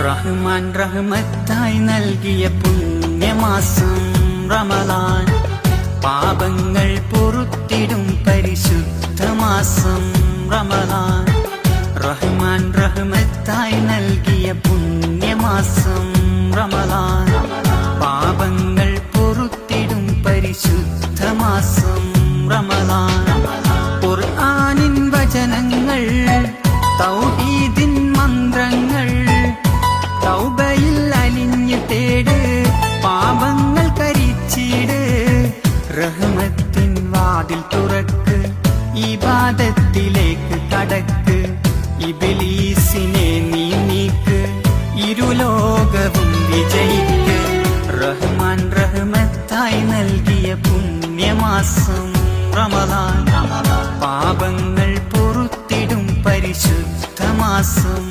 റഹ്മാൻ റഹ്മത്തായി നൽകിയ പുണ്യമാസം റമളാൻ, പാപങ്ങൾ പൊറുത്തിടും പരിശുദ്ധമാസം റമളാൻ. റഹ്മാൻ റഹ്മത്തായി നൽകിയ പുണ്യമാസം റമളാൻ, പാപങ്ങൾ പൊറുത്തിടും പരിശുദ്ധമാസം റമളാൻ. ഖുർആനിൻ വചനങ്ങൾ, തൗഹീദിൻ മന്ത്രങ്ങൾ, തൗബയിൽ അലിഞ്ഞു തേട്, പാപങ്ങൾ കരിച്ചിട്. റഹ്മത്തിൻ വാതിൽ തുറക്ക്, ഇബാദത്തിലേക്ക് കടക്ക്, ഇബ്ലീസിനെ നീ നീക്ക്, ഇരുലോകവും വിജയിക്ക്. റഹ്മാൻ റഹ്മത്തായി നൽകിയ പുണ്യമാസം റമളാൻ, പാപങ്ങൾ പൊറുത്തിടും പരിശുദ്ധമാസം